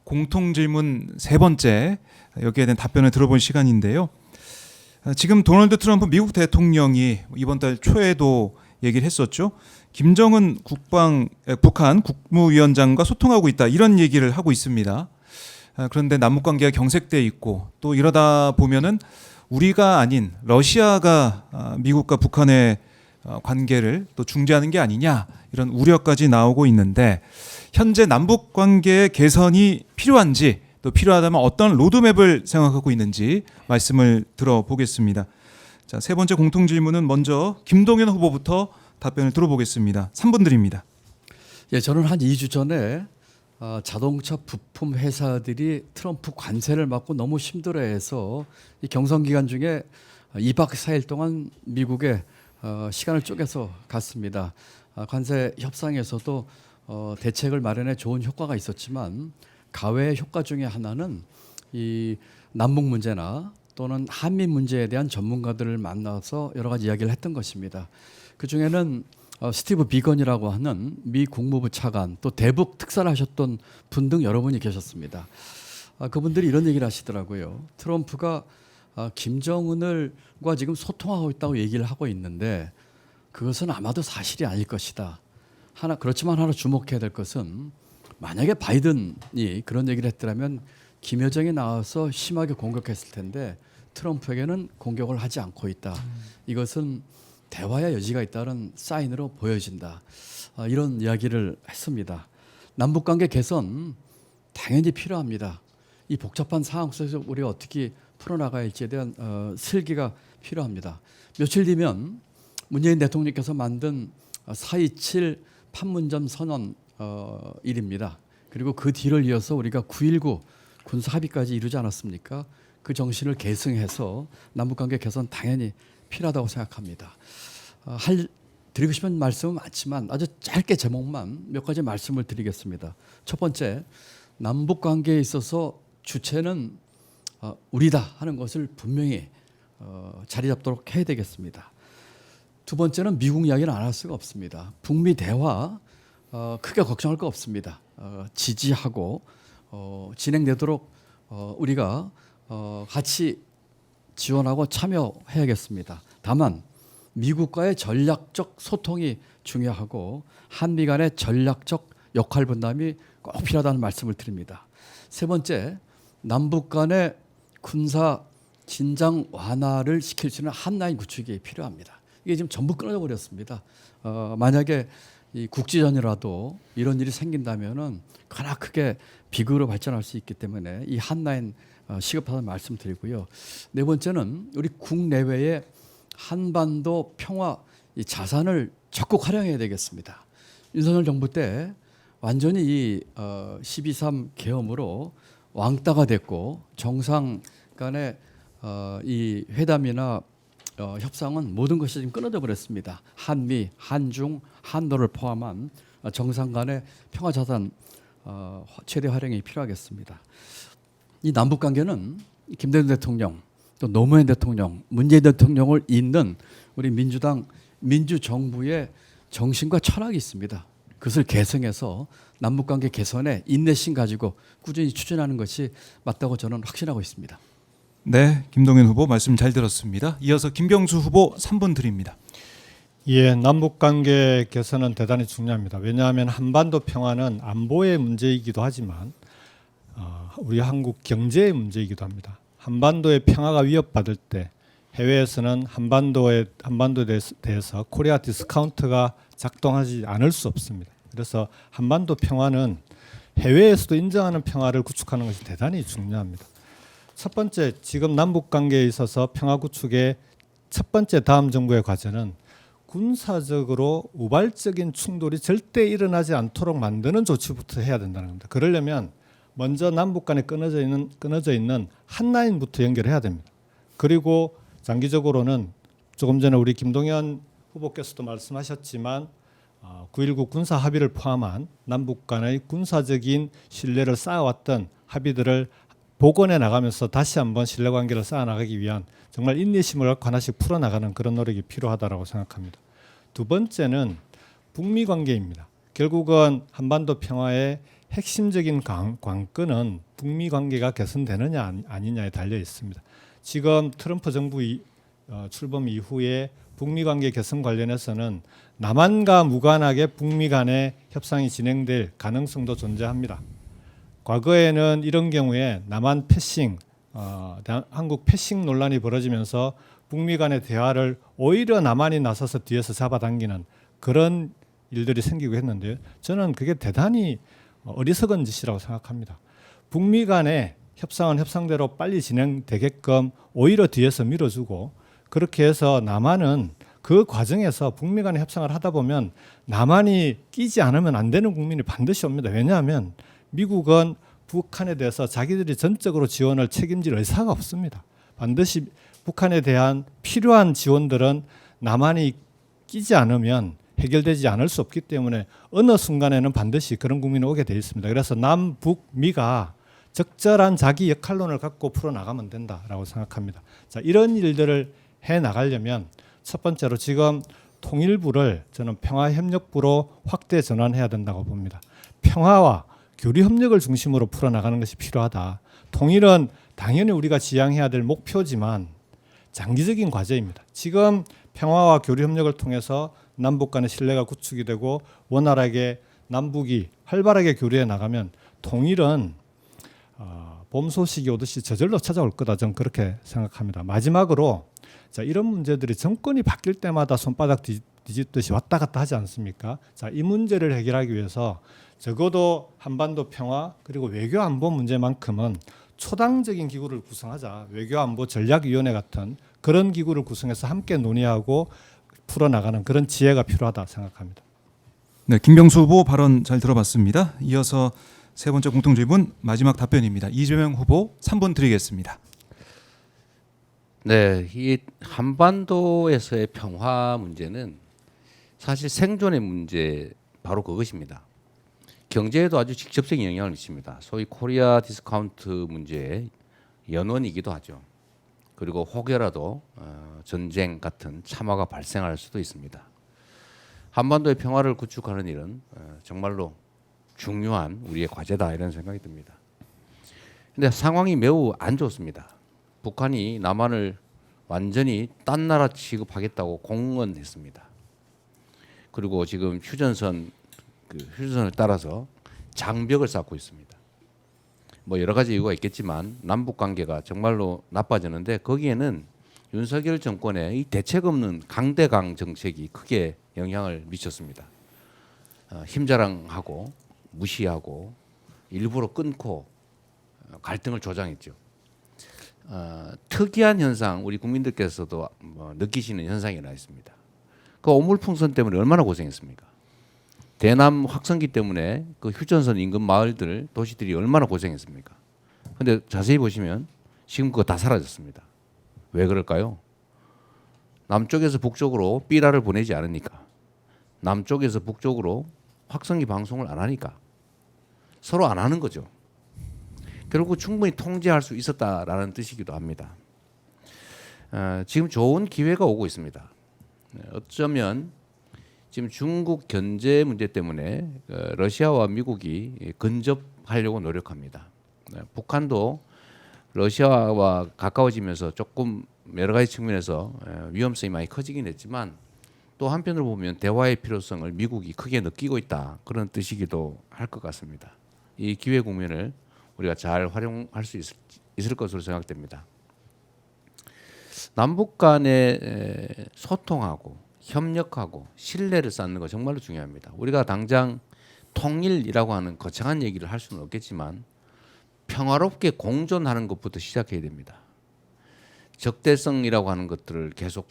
공통 질문 세 번째, 여기에 대한 답변을 들어볼 시간인데요. 지금 도널드 트럼프 미국 대통령이 이번 달 초에도 얘기를 했었죠. 김정은 북한 국무위원장과 소통하고 있다, 이런 얘기를 하고 있습니다. 그런데 남북 관계가 경색돼 있고, 또 이러다 보면은 우리가 아닌 러시아가 미국과 북한의 관계를 또 중재하는 게 아니냐, 이런 우려까지 나오고 있는데, 현재 남북 관계의 개선이 필요한지, 또 필요하다면 어떤 로드맵을 생각하고 있는지 말씀을 들어보겠습니다. 자, 세 번째 공통 질문은 먼저 김동연 후보부터 답변을 들어보겠습니다. 3분 드립니다. 예, 저는 한 2주 전에 자동차 부품 회사들이 트럼프 관세를 맞고 너무 힘들어해서 이 경선 기간 중에 2박 4일 동안 미국에 시간을 쪼개서 갔습니다. 관세 협상에서도 대책을 마련해 좋은 효과가 있었지만, 가외의 효과 중에 하나는 이 남북 문제나 또는 한미 문제에 대한 전문가들을 만나서 여러 가지 이야기를 했던 것입니다. 그 중에는 스티브 비건이라고 하는 미 국무부 차관, 또 대북 특사를 하셨던 분 등 여러분이 계셨습니다. 그분들이 이런 얘기를 하시더라고요. 트럼프가 김정은과 지금 소통하고 있다고 얘기를 하고 있는데 그것은 아마도 사실이 아닐 것이다. 그렇지만 하나 주목해야 될 것은, 만약에 바이든이 그런 얘기를 했더라면 김여정이 나와서 심하게 공격했을 텐데 트럼프에게는 공격을 하지 않고 있다. 이것은 대화의 여지가 있다는 사인으로 보여진다. 이런 이야기를 했습니다. 남북관계 개선 당연히 필요합니다. 이 복잡한 상황 속에서 우리가 어떻게 풀어나가야 할지에 대한 설계가 필요합니다. 며칠 뒤면 문재인 대통령께서 만든 4.27 판문점 선언 일입니다. 그리고 그 뒤를 이어서 우리가 9.19 군사 합의까지 이루지 않았습니까? 그 정신을 계승해서 남북관계 개선 당연히 필요하다고 생각합니다. 드리고 싶은 말씀은 많지만 아주 짧게 제목만 몇 가지 말씀을 드리겠습니다. 첫 번째, 남북관계에 있어서 주체는 우리다 하는 것을 분명히 자리 잡도록 해야 되겠습니다. 두 번째는 미국 이야기는 안 할 수가 없습니다. 북미 대화 크게 걱정할 거 없습니다. 지지하고 진행되도록 우리가 같이 지원하고 참여해야겠습니다. 다만 미국과의 전략적 소통이 중요하고 한미 간의 전략적 역할 분담이 꼭 필요하다는 말씀을 드립니다. 세 번째, 남북 간의 군사 진장 완화를 시킬 수 있는 한라인 구축이 필요합니다. 이게 지금 전부 끊어져 버렸습니다. 만약에 이 국지전이라도 이런 일이 생긴다면은 가나 크게 비극으로 발전할 수 있기 때문에 이 한라인 시급하다는 말씀드리고요. 네 번째는 우리 국내외의 한반도 평화 이 자산을 적극 활용해야 되겠습니다. 윤석열 정부 때 완전히 이 12.3 계엄으로 왕따가 됐고, 정상 간의 이 회담이나 협상은 모든 것이 지금 끊어져 버렸습니다. 한미, 한중, 한도를 포함한 정상 간의 평화 자산 최대 활용이 필요하겠습니다. 이 남북 관계는 김대중 대통령, 또 노무현 대통령, 문재인 대통령을 잇는 우리 민주당 민주정부의 정신과 철학이 있습니다. 그것을 계승해서 남북 관계 개선에 인내심 가지고 꾸준히 추진하는 것이 맞다고 저는 확신하고 있습니다. 네, 김동연 후보 말씀 잘 들었습니다. 이어서 김경수 후보 3분 드립니다. 예, 남북관계 개선은 대단히 중요합니다. 왜냐하면 한반도 평화는 안보의 문제이기도 하지만 우리 한국 경제의 문제이기도 합니다. 한반도의 평화가 위협받을 때 해외에서는 한반도에 대해서 코리아 디스카운트가 작동하지 않을 수 없습니다. 그래서 한반도 평화는 해외에서도 인정하는 평화를 구축하는 것이 대단히 중요합니다. 첫 번째, 지금 남북 관계에 있어서 평화 구축의 첫 번째 다음 정부의 과제는 군사적으로 우발적인 충돌이 절대 일어나지 않도록 만드는 조치부터 해야 된다는 겁니다. 그러려면 먼저 남북 간에 끊어져 있는 한라인부터 연결해야 됩니다. 그리고 장기적으로는 조금 전에 우리 김동연 후보께서도 말씀하셨지만 9.19 군사 합의를 포함한 남북 간의 군사적인 신뢰를 쌓아왔던 합의들을 복원해 나가면서 다시 한번 신뢰관계를 쌓아나가기 위한 정말 인내심을 갖고 하나씩 풀어나가는 그런 노력이 필요하다고 생각합니다. 두 번째는 북미 관계입니다. 결국은 한반도 평화의 핵심적인 관건은 북미 관계가 개선되느냐 아니냐에 달려 있습니다. 지금 트럼프 정부 출범 이후에 북미 관계 개선 관련해서는 남한과 무관하게 북미 간의 협상이 진행될 가능성도 존재합니다. 과거에는 이런 경우에 남한 패싱, 한국 패싱 논란이 벌어지면서 북미 간의 대화를 오히려 남한이 나서서 뒤에서 잡아당기는 그런 일들이 생기고 했는데요. 저는 그게 대단히 어리석은 짓이라고 생각합니다. 북미 간의 협상은 협상대로 빨리 진행되게끔 오히려 뒤에서 밀어주고 그렇게 해서 남한은 그 과정에서 북미 간의 협상을 하다 보면 남한이 끼지 않으면 안 되는 국민이 반드시 옵니다. 왜냐하면 미국은 북한에 대해서 자기들이 전적으로 지원을 책임질 의사가 없습니다. 반드시 북한에 대한 필요한 지원들은 남한이 끼지 않으면 해결되지 않을 수 없기 때문에 어느 순간에는 반드시 그런 국민이 오게 돼 있습니다. 그래서 남북미가 적절한 자기 역할론을 갖고 풀어나가면 된다라고 생각합니다. 자, 이런 일들을 해나가려면 첫 번째로 지금 통일부를 저는 평화협력부로 확대 전환해야 된다고 봅니다. 평화와 교류협력을 중심으로 풀어나가는 것이 필요하다. 통일은 당연히 우리가 지향해야 될 목표지만 장기적인 과제입니다. 지금 평화와 교류협력을 통해서 남북 간의 신뢰가 구축이 되고 원활하게 남북이 활발하게 교류해 나가면 통일은 봄 소식이 오듯이 저절로 찾아올 거다. 저는 그렇게 생각합니다. 마지막으로 자, 이런 문제들이 정권이 바뀔 때마다 손바닥 뒤집듯이 왔다 갔다 하지 않습니까? 자, 이 문제를 해결하기 위해서 적어도 한반도 평화 그리고 외교 안보 문제만큼은 초당적인 기구를 구성하자. 외교 안보 전략위원회 같은 그런 기구를 구성해서 함께 논의하고 풀어나가는 그런 지혜가 필요하다 생각합니다. 네, 김병수 후보 발언 잘 들어봤습니다. 이어서 세 번째 공통질문 마지막 답변입니다. 이재명 후보 3분 드리겠습니다. 네, 이 한반도에서의 평화 문제는 사실 생존의 문제 바로 그것입니다. 경제에도 아주 직접적인 영향을 미칩니다. 소위 코리아 디스카운트 문제의 연원이기도 하죠. 그리고 혹여라도 전쟁 같은 참화가 발생할 수도 있습니다. 한반도의 평화를 구축하는 일은 정말로 중요한 우리의 과제다 이런 생각이 듭니다. 근데 상황이 매우 안 좋습니다. 북한이 남한을 완전히 딴 나라 취급하겠다고 공언했습니다. 그리고 지금 휴전선을 따라서 장벽을 쌓고 있습니다. 뭐 여러 가지 이유가 있겠지만 남북 관계가 정말로 나빠지는데 거기에는 윤석열 정권의 이 대책 없는 강대강 정책이 크게 영향을 미쳤습니다. 힘자랑하고 무시하고 일부러 끊고 갈등을 조장했죠. 특이한 현상 우리 국민들께서도 느끼시는 현상이 하나 있습니다. 그 오물풍선 때문에 얼마나 고생했습니까? 대남 확성기 때문에 그 휴전선 인근 마을들 도시들이 얼마나 고생했습니까? 근데 자세히 보시면 지금 그거 다 사라졌습니다. 왜 그럴까요? 남쪽에서 북쪽으로 삐라를 보내지 않으니까, 남쪽에서 북쪽으로 확성기 방송을 안 하니까, 서로 안 하는 거죠. 결국 충분히 통제할 수 있었다라는 뜻이기도 합니다. 지금 좋은 기회가 오고 있습니다. 어쩌면 지금 중국 견제 문제 때문에 러시아와 미국이 근접하려고 노력합니다. 북한도 러시아와 가까워지면서 조금 여러 가지 측면에서 위험성이 많이 커지긴 했지만 또 한편으로 보면 대화의 필요성을 미국이 크게 느끼고 있다 그런 뜻이기도 할 것 같습니다. 이 기회 국면을 우리가 잘 활용할 수 있을 것으로 생각됩니다. 남북 간에 소통하고 협력하고 신뢰를 쌓는 거 정말로 중요합니다. 우리가 당장 통일이라고 하는 거창한 얘기를 할 수는 없겠지만 평화롭게 공존하는 것부터 시작해야 됩니다. 적대성이라고 하는 것들을 계속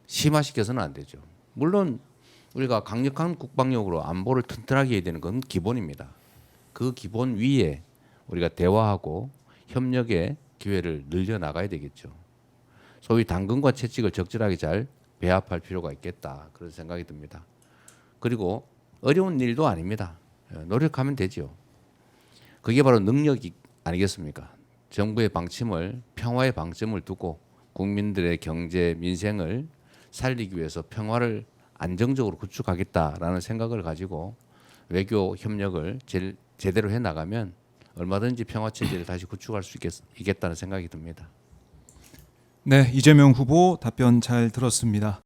심화시켜서는 안 되죠. 물론 우리가 강력한 국방력으로 안보를 튼튼하게 해야 되는 건 기본입니다. 그 기본 위에 우리가 대화하고 협력의 기회를 늘려나가야 되겠죠. 소위 당근과 채찍을 적절하게 잘 배합할 필요가 있겠다 그런 생각이 듭니다. 그리고 어려운 일도 아닙니다. 노력하면 되죠. 그게 바로 능력이 아니겠습니까? 정부의 방침을 평화의 방점을 두고 국민들의 경제 민생을 살리기 위해서 평화를 안정적으로 구축하겠다라는 생각을 가지고 외교 협력을 제일 제대로 해 나가면 얼마든지 평화 체제를 다시 구축할 수 있겠다는 생각이 듭니다. 네, 이재명 후보 답변 잘 들었습니다.